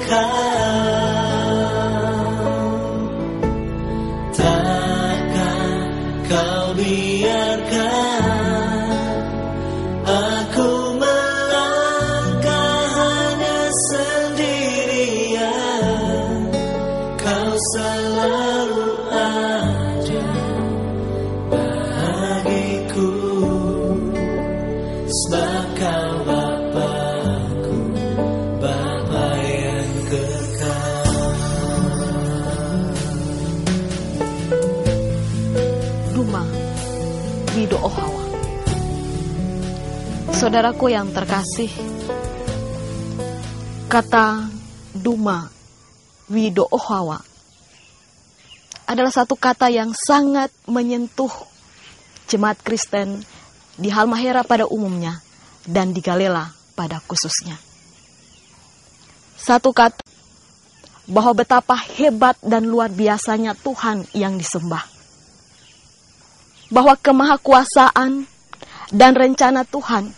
Takkan kau biarkan aku melangkah hanya sendirian. Kau selalu ada bagiku, sebab kau Bapakku, Bapa yang kekal. Duma Wido Ohawa. Saudaraku yang terkasih, kata Duma Wido Ohawa adalah satu kata yang sangat menyentuh jemaat Kristen di Halmahera pada umumnya dan di Galela pada khususnya. Satu kata bahwa betapa hebat dan luar biasanya Tuhan yang disembah. Bahwa kemahakuasaan dan rencana Tuhan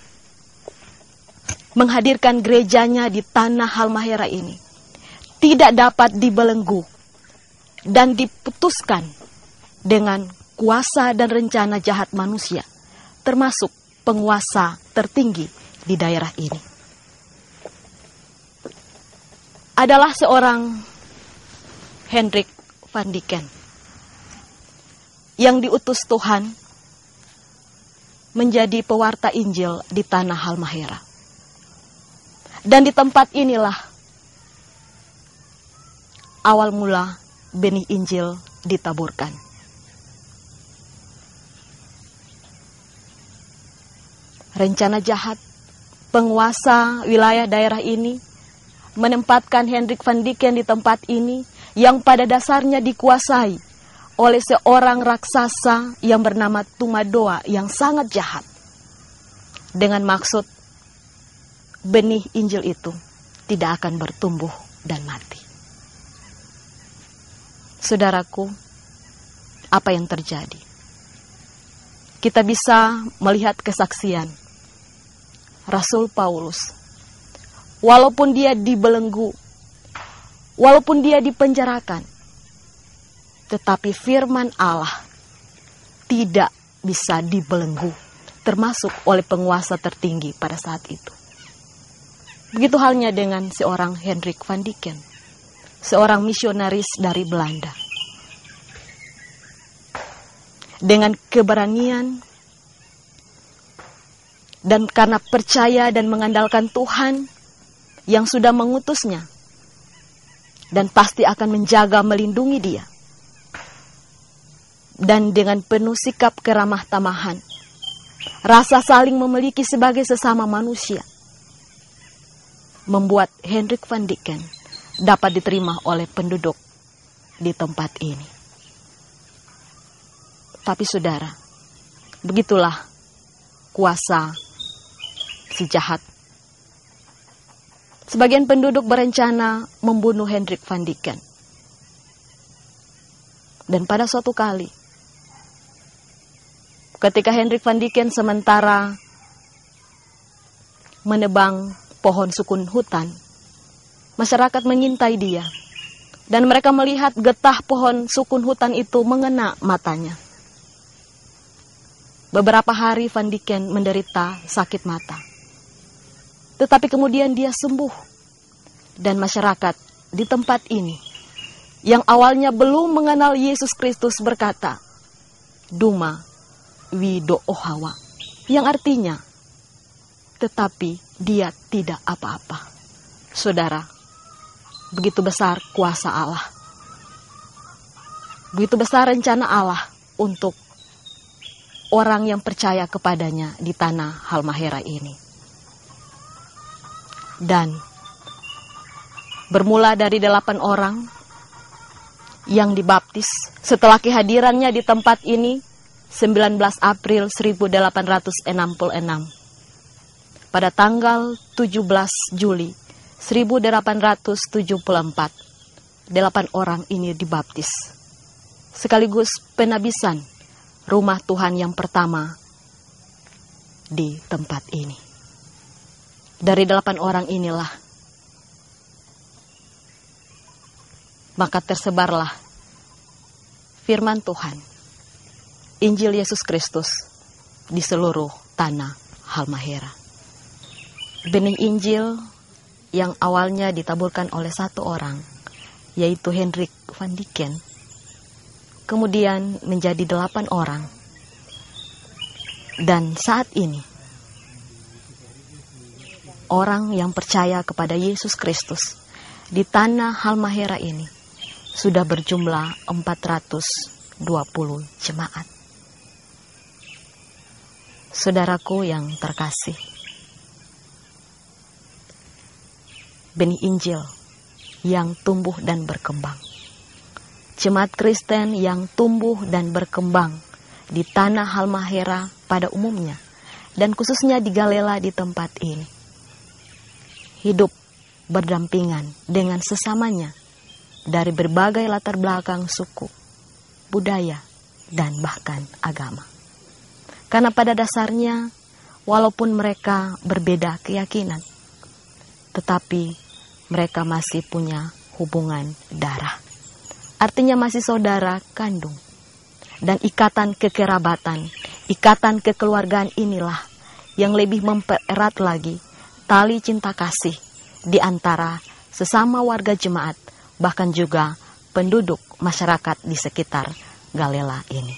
menghadirkan gerejanya di tanah Halmahera ini tidak dapat dibelenggu dan diputuskan dengan kuasa dan rencana jahat manusia, termasuk penguasa tertinggi di daerah ini. Adalah seorang Hendrik van Diken yang diutus Tuhan menjadi pewarta Injil di tanah Halmahera. Dan di tempat inilah awal mula benih Injil ditaburkan. Rencana jahat penguasa wilayah daerah ini menempatkan Hendrik van Diken di tempat ini yang pada dasarnya dikuasai oleh seorang raksasa yang bernama Tumadoa yang sangat jahat. Dengan maksud benih Injil itu tidak akan bertumbuh dan mati. Saudaraku, apa yang terjadi? Kita bisa melihat kesaksian Rasul Paulus. Walaupun dia dibelenggu, walaupun dia dipenjarakan, tetapi firman Allah tidak bisa dibelenggu, termasuk oleh penguasa tertinggi pada saat itu. Begitu halnya dengan seorang Hendrik van Diken, seorang misionaris dari Belanda. Dengan keberanian dan karena percaya dan mengandalkan Tuhan yang sudah mengutusnya dan pasti akan menjaga melindungi dia. Dan dengan penuh sikap keramah tamahan, rasa saling memiliki sebagai sesama manusia, membuat Hendrik van Diken dapat diterima oleh penduduk di tempat ini. Tapi saudara, begitulah kuasa si jahat. Sebagian penduduk berencana membunuh Hendrik van Diken. Dan pada suatu kali, ketika Hendrik van Diken sementara menebang pohon sukun hutan, masyarakat mengintai dia. Dan mereka melihat getah pohon sukun hutan itu mengena matanya. Beberapa hari Van Diken menderita sakit mata. Tetapi kemudian dia sembuh. Dan masyarakat di tempat ini, yang awalnya belum mengenal Yesus Kristus, berkata, Duma Wido Ohawa, yang artinya, tetapi dia tidak apa-apa. Saudara, begitu besar kuasa Allah. Begitu besar rencana Allah untuk orang yang percaya kepadanya di tanah Halmahera ini. Dan bermula dari 8 orang yang dibaptis setelah kehadirannya di tempat ini 19 April 1866. Pada tanggal 17 Juli 1874, 8 orang ini dibaptis. Sekaligus penabisan rumah Tuhan yang pertama di tempat ini. Dari 8 orang inilah Maka tersebarlah firman Tuhan, Injil Yesus Kristus di seluruh tanah Halmahera. Benih Injil yang awalnya ditaburkan oleh satu orang, yaitu Hendrik van Dijk, kemudian menjadi 8 orang. Dan saat ini, orang yang percaya kepada Yesus Kristus di tanah Halmahera ini sudah berjumlah 420 jemaat. Saudaraku yang terkasih, benih Injil yang tumbuh dan berkembang, jemaat Kristen yang tumbuh dan berkembang di tanah Halmahera pada umumnya, dan khususnya di Galela di tempat ini, hidup berdampingan dengan sesamanya dari berbagai latar belakang suku, budaya, dan bahkan agama. Karena pada dasarnya, walaupun mereka berbeda keyakinan, tetapi mereka masih punya hubungan darah. Artinya masih saudara kandung. Dan ikatan kekerabatan, ikatan kekeluargaan inilah yang lebih mempererat lagi tali cinta kasih di antara sesama warga jemaat, bahkan juga penduduk masyarakat di sekitar Galela ini.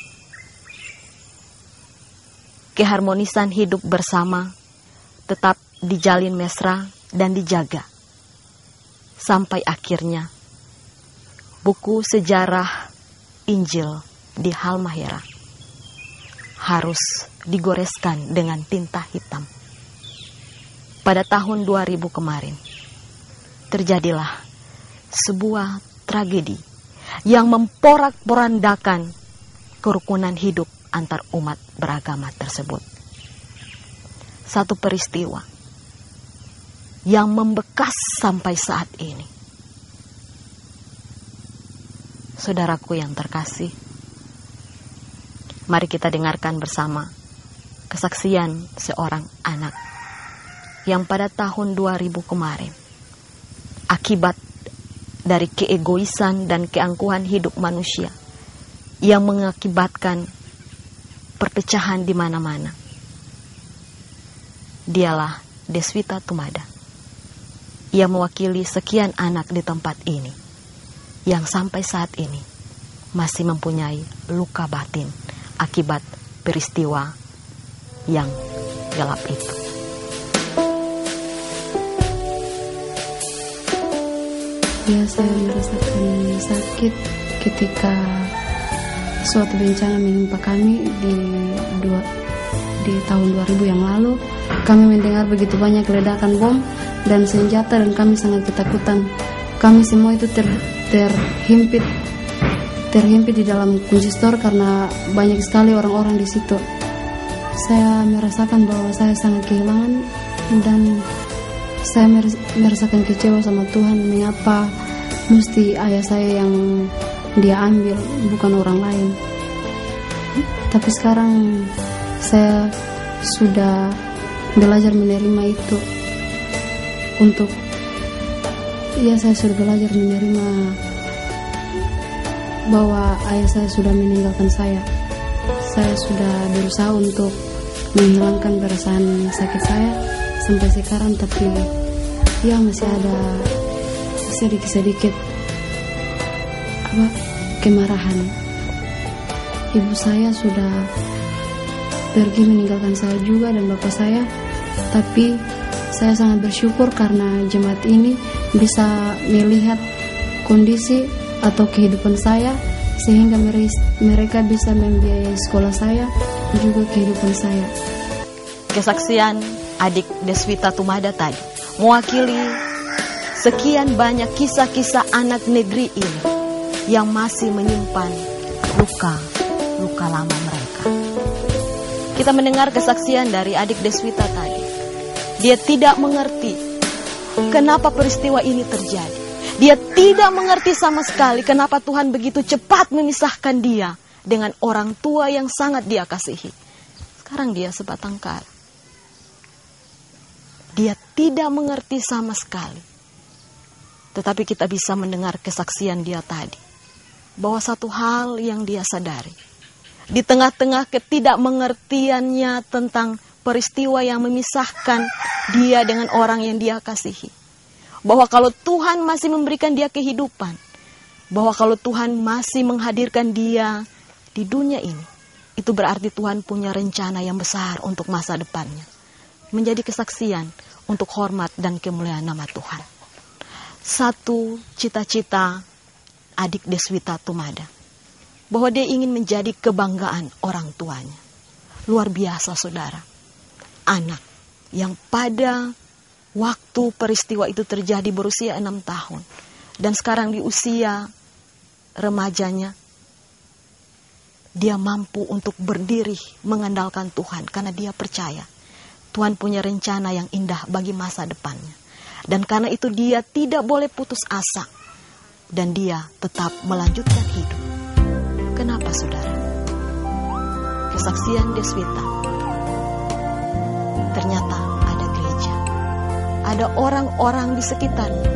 Keharmonisan hidup bersama tetap dijalin mesra dan dijaga. Sampai akhirnya buku sejarah Injil di Halmahera harus digoreskan dengan tinta hitam. Pada tahun 2000 kemarin, terjadilah sebuah tragedi yang memporak-porandakan kerukunan hidup antar umat beragama tersebut. Satu peristiwa yang membekas sampai saat ini. Saudaraku yang terkasih, mari kita dengarkan bersama kesaksian seorang anak yang pada tahun 2000 kemarin, akibat dari keegoisan dan keangkuhan hidup manusia yang mengakibatkan perpecahan di mana-mana. Dialah Deswita Tumada. Ia mewakili sekian anak di tempat ini yang sampai saat ini masih mempunyai luka batin akibat peristiwa yang gelap itu. Ya, saya merasakan sakit ketika suatu bencana menimpa kami di tahun 2000 yang lalu. Kami mendengar begitu banyak ledakan bom dan senjata dan kami sangat ketakutan. Kami semua itu terhimpit di dalam konsistor karena banyak sekali orang-orang di situ. Saya merasakan bahwa saya sangat kehilangan dan saya merasakan kecewa sama Tuhan. Mengapa mesti ayah saya yang dia ambil, bukan orang lain. Tapi sekarang saya sudah belajar menerima itu. Saya sudah belajar menerima bahwa ayah saya sudah meninggalkan saya. Saya sudah berusaha untuk menghilangkan perasaan sakit saya sampai sekarang, tapi ya masih ada sedikit kemarahan. Ibu saya sudah pergi meninggalkan saya juga dan bapak saya, tapi saya sangat bersyukur karena jemaat ini bisa melihat kondisi atau kehidupan saya sehingga mereka bisa membiayai sekolah saya juga kehidupan saya. Kesaksian adik Deswita Tumada tadi mewakili sekian banyak kisah-kisah anak negeri ini yang masih menyimpan luka lama mereka. Kita mendengar kesaksian dari adik Deswita tadi. Dia tidak mengerti kenapa peristiwa ini terjadi. Dia tidak mengerti sama sekali kenapa Tuhan begitu cepat memisahkan dia dengan orang tua yang sangat dia kasihi. Sekarang dia sebatang kara. Dia tidak mengerti sama sekali Tetapi kita bisa mendengar kesaksian dia tadi, bahwa satu hal yang dia sadari, di tengah-tengah ketidakmengertiannya tentang peristiwa yang memisahkan dia dengan orang yang dia kasihi, bahwa kalau Tuhan masih memberikan dia kehidupan, bahwa kalau Tuhan masih menghadirkan dia di dunia ini, itu berarti Tuhan punya rencana yang besar untuk masa depannya. Menjadi kesaksian untuk hormat dan kemuliaan nama Tuhan. Satu cita-cita adik Deswita Tumada, bahwa dia ingin menjadi kebanggaan orang tuanya. Luar biasa saudara. Anak yang pada waktu peristiwa itu terjadi berusia 6 tahun. Dan sekarang di usia remajanya, dia mampu untuk berdiri mengandalkan Tuhan. Karena dia percaya Tuhan punya rencana yang indah bagi masa depannya. Dan karena itu dia tidak boleh putus asa. Dan dia tetap melanjutkan hidup. Kenapa saudara? Kesaksian Deswita, ternyata ada gereja. Ada orang-orang di sekitarnya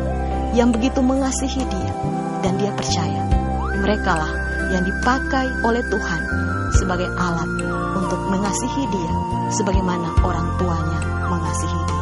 yang begitu mengasihi dia. Dan dia percaya merekalah yang dipakai oleh Tuhan sebagai alat untuk mengasihi dia sebagaimana orang tuanya mengasihi dia.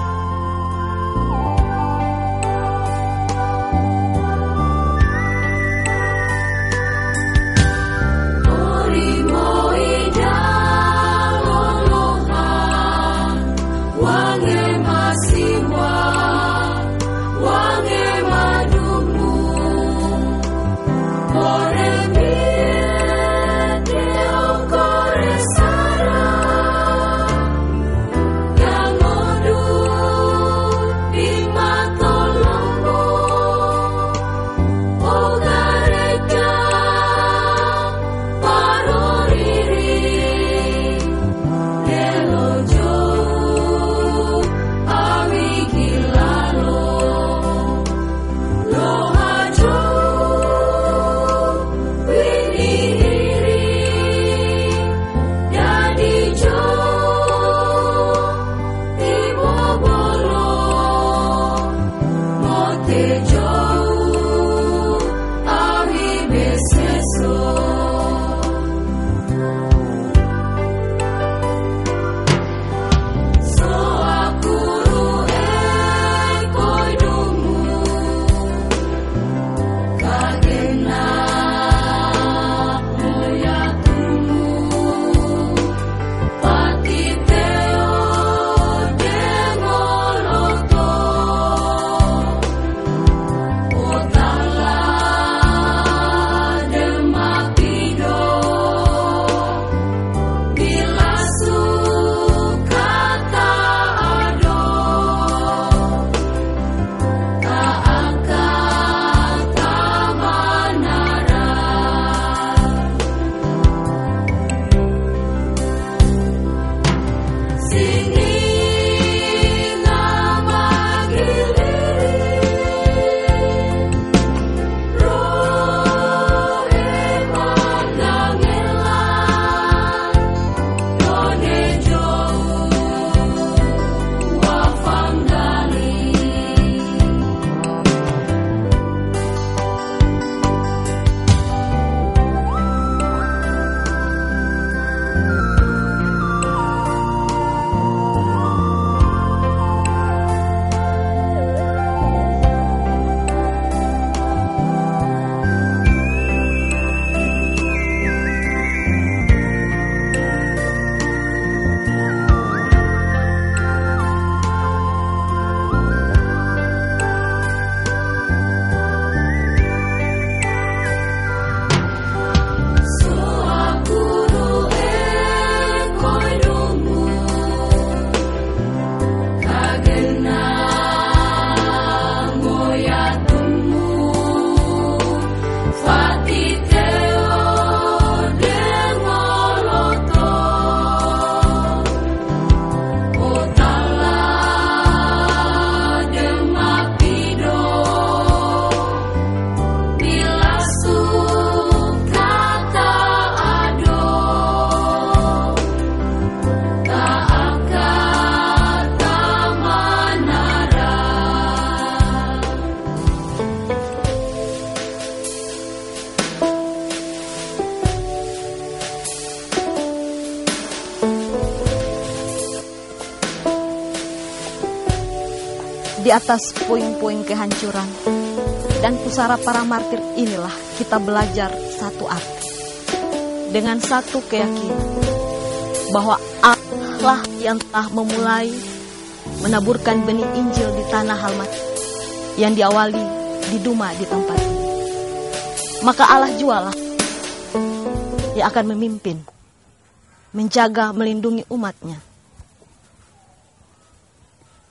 di atas puing-puing kehancuran dan pusara para martir inilah kita belajar satu arti. Dengan satu keyakinan bahwa Allah yang telah memulai menaburkan benih Injil di tanah Halmat yang diawali di Duma di tempat ini. Maka Allah jualah yang akan memimpin, menjaga, melindungi umatnya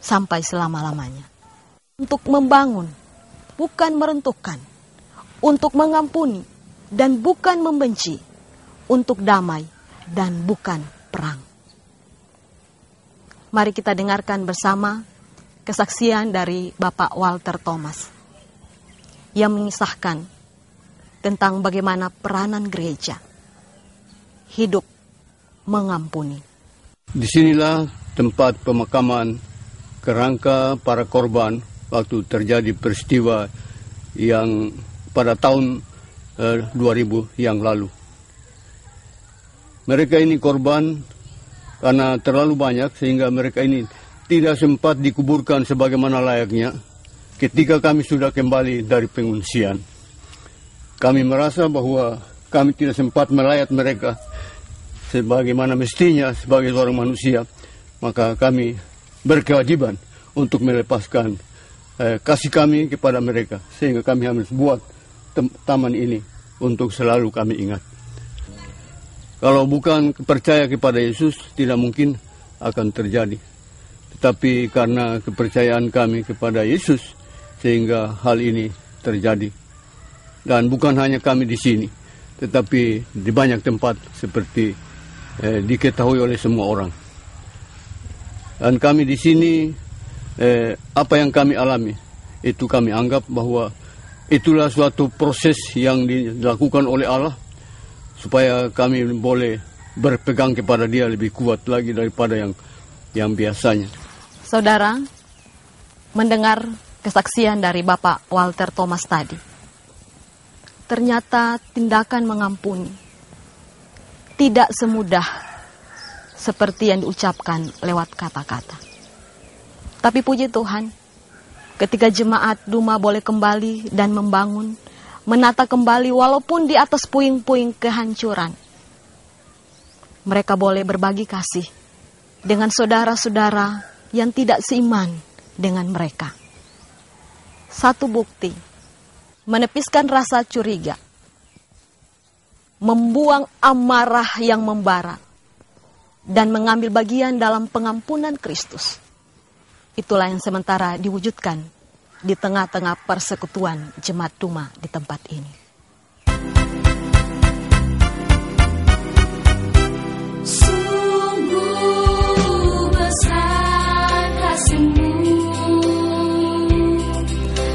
sampai selama-lamanya. Untuk membangun, bukan meruntuhkan. Untuk mengampuni dan bukan membenci. Untuk damai dan bukan perang. Mari kita dengarkan bersama kesaksian dari Bapak Walter Thomas yang mengisahkan tentang bagaimana peranan gereja hidup mengampuni. Disinilah tempat pemakaman kerangka para korban waktu terjadi peristiwa yang pada tahun 2000 yang lalu. Mereka ini korban karena terlalu banyak sehingga mereka ini tidak sempat dikuburkan sebagaimana layaknya ketika kami sudah kembali dari pengungsian. Kami merasa bahwa kami tidak sempat melayat mereka sebagaimana mestinya sebagai seorang manusia, maka kami berkewajiban untuk melepaskan kasih kami kepada mereka, sehingga kami harus buat taman ini untuk selalu kami ingat. Kalau bukan percaya kepada Yesus, tidak mungkin akan terjadi. Tetapi karena kepercayaan kami kepada Yesus, sehingga hal ini terjadi. Dan bukan hanya kami di sini, tetapi di banyak tempat seperti diketahui oleh semua orang. Dan kami di sini, apa yang kami alami, itu kami anggap bahwa itulah suatu proses yang dilakukan oleh Allah, supaya kami boleh berpegang kepada Dia lebih kuat lagi daripada yang biasanya. Saudara, mendengar kesaksian dari Bapak Walter Thomas tadi, ternyata tindakan mengampuni tidak semudah seperti yang diucapkan lewat kata-kata. Tapi puji Tuhan, ketika jemaat Duma boleh kembali dan membangun, menata kembali walaupun di atas puing-puing kehancuran, mereka boleh berbagi kasih dengan saudara-saudara yang tidak seiman dengan mereka. Satu bukti, menepiskan rasa curiga, membuang amarah yang membara, dan mengambil bagian dalam pengampunan Kristus. Itulah yang sementara diwujudkan di tengah-tengah persekutuan jemaat Duma di tempat ini. Sungguh besar kasih-Mu,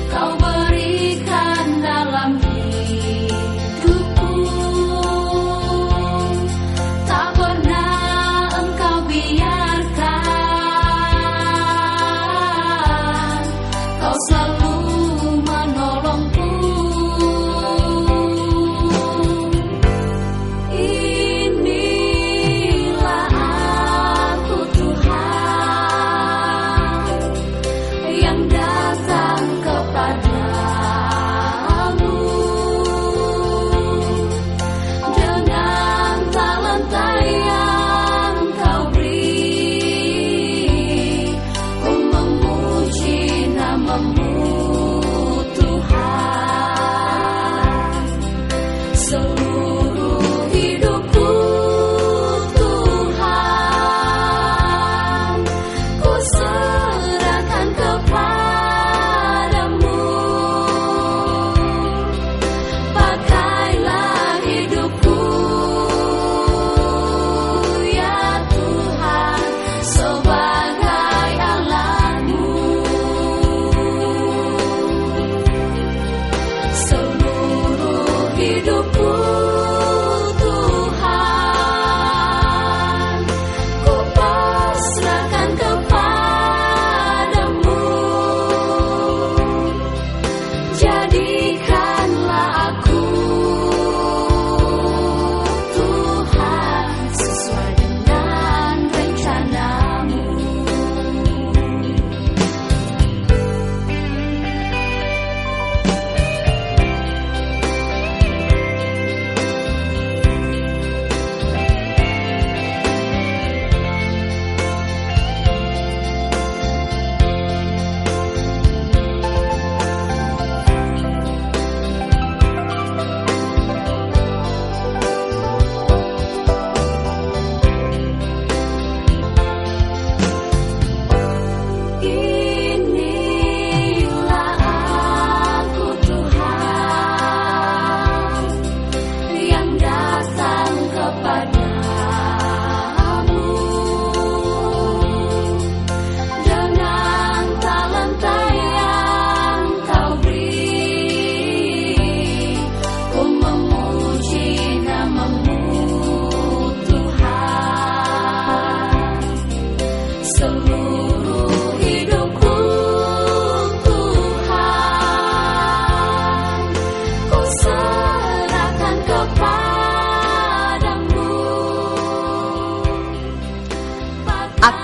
Kau berikan dalam hidupku. Tak pernah Engkau biarkan, Kau selalu menolongku.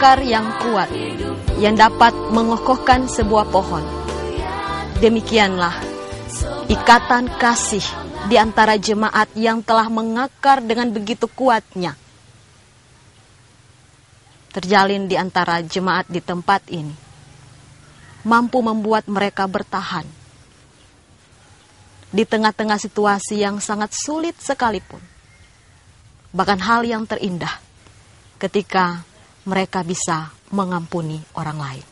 akar yang kuat yang dapat mengokohkan sebuah pohon. Demikianlah ikatan kasih di antara jemaat yang telah mengakar dengan begitu kuatnya terjalin di antara jemaat di tempat ini, mampu membuat mereka bertahan di tengah-tengah situasi yang sangat sulit sekalipun. Bahkan hal yang terindah ketika mereka bisa mengampuni orang lain.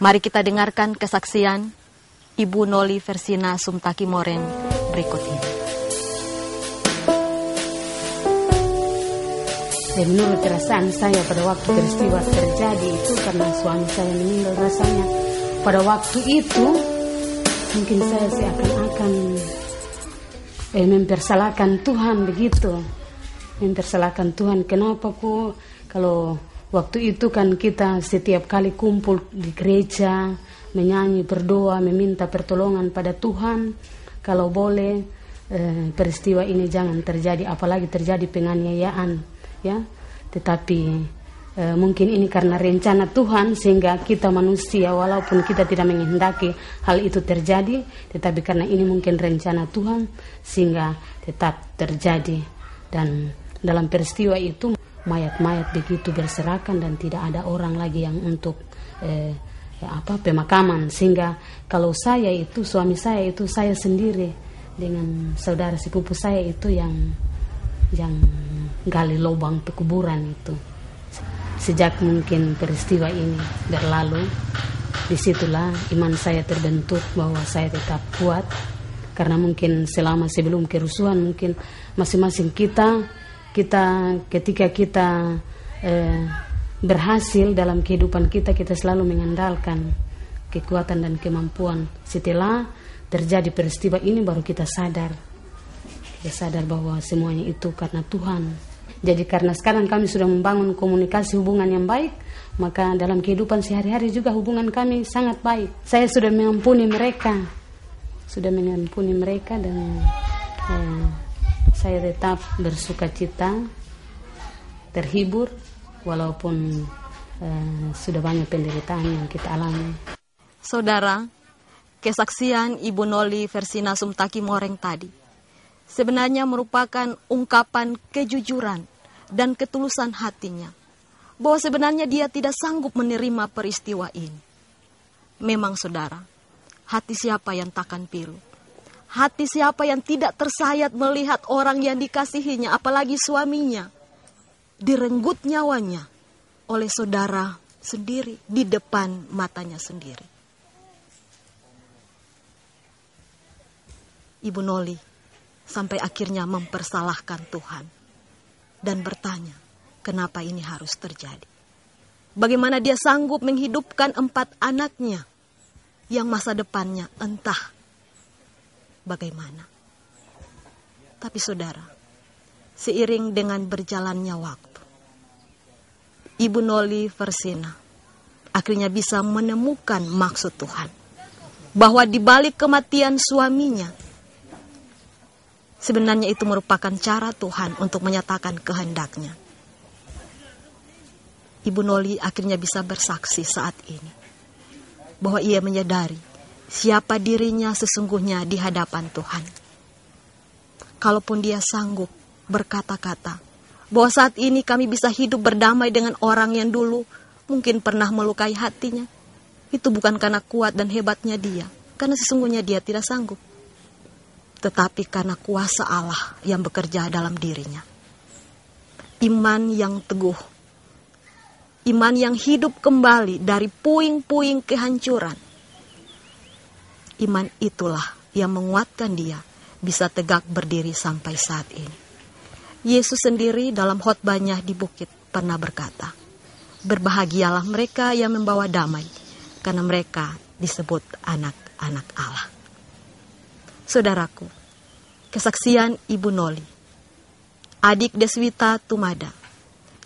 Mari kita dengarkan kesaksian Ibu Noli Versina Sumtaki Moreng berikut ini. Dan menurut perasaan saya pada waktu peristiwa terjadi itu, karena suami saya meninggal, rasanya pada waktu itu mungkin saya seakan-akan mempersalahkan Tuhan begitu. Mempersalahkan Tuhan, kenapa kok kalau waktu itu kan kita setiap kali kumpul di gereja, menyanyi, berdoa, meminta pertolongan pada Tuhan, kalau boleh peristiwa ini jangan terjadi, apalagi terjadi penganiayaan, ya. Tetapi mungkin ini karena rencana Tuhan, sehingga kita manusia walaupun kita tidak menghendaki hal itu terjadi, tetapi karena ini mungkin rencana Tuhan sehingga tetap terjadi. Dan dalam peristiwa itu mayat-mayat begitu berserakan dan tidak ada orang lagi yang untuk pemakaman. Sehingga kalau saya itu, suami saya itu, saya sendiri dengan saudara sepupu saya itu yang gali lubang pekuburan itu. Sejak mungkin peristiwa ini berlalu, disitulah iman saya terbentuk bahwa saya tetap kuat. Karena mungkin selama sebelum kerusuhan, mungkin masing-masing kita ketika kita berhasil dalam kehidupan kita selalu mengandalkan kekuatan dan kemampuan. Setelah terjadi peristiwa ini baru kita sadar bahwa semuanya itu karena Tuhan. Jadi karena sekarang kami sudah membangun komunikasi hubungan yang baik, maka dalam kehidupan sehari-hari juga hubungan kami sangat baik. Saya sudah mengampuni mereka, dan saya tetap bersukacita, terhibur walaupun sudah banyak penderitaan yang kita alami. Saudara, kesaksian Ibu Noli Versina Sumtaki Moreng tadi sebenarnya merupakan ungkapan kejujuran dan ketulusan hatinya, bahwa sebenarnya dia tidak sanggup menerima peristiwa ini. Memang saudara, hati siapa yang takkan pilu? Hati siapa yang tidak tersayat melihat orang yang dikasihinya, apalagi suaminya, direnggut nyawanya oleh saudara sendiri di depan matanya sendiri. Ibu Noli sampai akhirnya mempersalahkan Tuhan dan bertanya, kenapa ini harus terjadi? Bagaimana dia sanggup menghidupkan 4 anaknya yang masa depannya entah bagaimana. Tapi saudara, seiring dengan berjalannya waktu, Ibu Noli Versina akhirnya bisa menemukan maksud Tuhan, bahwa di balik kematian suaminya, sebenarnya itu merupakan cara Tuhan untuk menyatakan kehendaknya. Ibu Noli akhirnya bisa bersaksi saat ini bahwa ia menyadari siapa dirinya sesungguhnya di hadapan Tuhan. Kalaupun dia sanggup berkata-kata bahwa saat ini kami bisa hidup berdamai dengan orang yang dulu mungkin pernah melukai hatinya, itu bukan karena kuat dan hebatnya dia, karena sesungguhnya dia tidak sanggup, tetapi karena kuasa Allah yang bekerja dalam dirinya. Iman yang teguh, iman yang hidup kembali dari puing-puing kehancuran. Iman itulah yang menguatkan dia bisa tegak berdiri sampai saat ini. Yesus sendiri dalam khotbahnya di bukit pernah berkata, berbahagialah mereka yang membawa damai, karena mereka disebut anak-anak Allah. Saudaraku, kesaksian Ibu Noli, adik Deswita Tumada,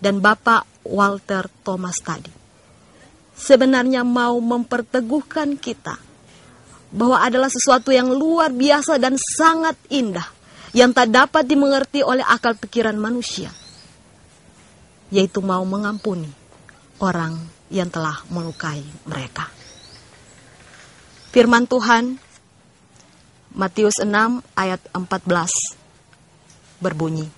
dan Bapak Walter Thomas tadi sebenarnya mau memperteguhkan kita bahwa adalah sesuatu yang luar biasa dan sangat indah yang tak dapat dimengerti oleh akal pikiran manusia, yaitu mau mengampuni orang yang telah melukai mereka. Firman Tuhan Matius 6 ayat 14 berbunyi,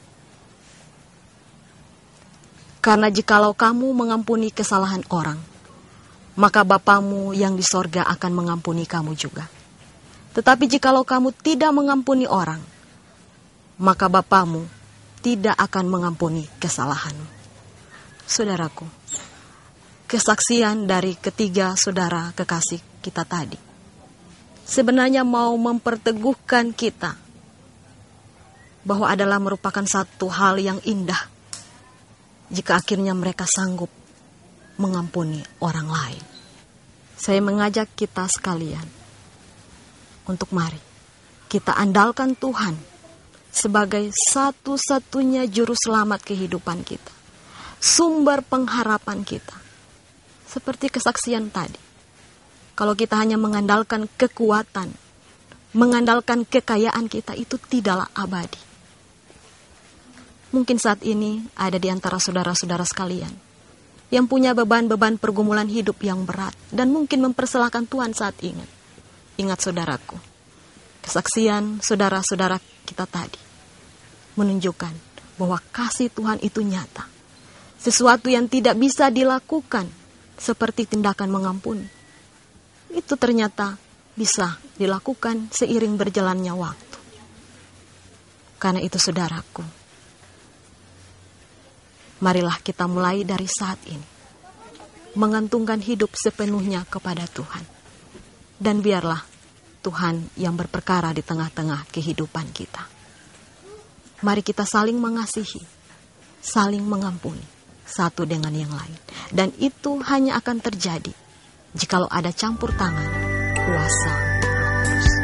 karena jikalau kamu mengampuni kesalahan orang, maka Bapamu yang di sorga akan mengampuni kamu juga. Tetapi jikalau kamu tidak mengampuni orang, maka Bapamu tidak akan mengampuni kesalahanmu. Saudaraku, kesaksian dari ketiga saudara kekasih kita tadi sebenarnya mau memperteguhkan kita bahwa adalah merupakan satu hal yang indah jika akhirnya mereka sanggup mengampuni orang lain. Saya mengajak kita sekalian untuk mari kita andalkan Tuhan sebagai satu-satunya juru selamat kehidupan kita, sumber pengharapan kita. Seperti kesaksian tadi, kalau kita hanya mengandalkan kekuatan, mengandalkan kekayaan kita, itu tidaklah abadi. Mungkin saat ini ada di antara saudara-saudara sekalian yang punya beban-beban pergumulan hidup yang berat dan mungkin mempersilahkan Tuhan saat ini. Ingat saudaraku, kesaksian saudara-saudara kita tadi menunjukkan bahwa kasih Tuhan itu nyata. Sesuatu yang tidak bisa dilakukan seperti tindakan mengampuni, itu ternyata bisa dilakukan seiring berjalannya waktu. Karena itu saudaraku, marilah kita mulai dari saat ini menggantungkan hidup sepenuhnya kepada Tuhan. Dan biarlah Tuhan yang berperkara di tengah-tengah kehidupan kita. Mari kita saling mengasihi, saling mengampuni satu dengan yang lain. Dan itu hanya akan terjadi jikalau ada campur tangan kuasa Roh Kudus.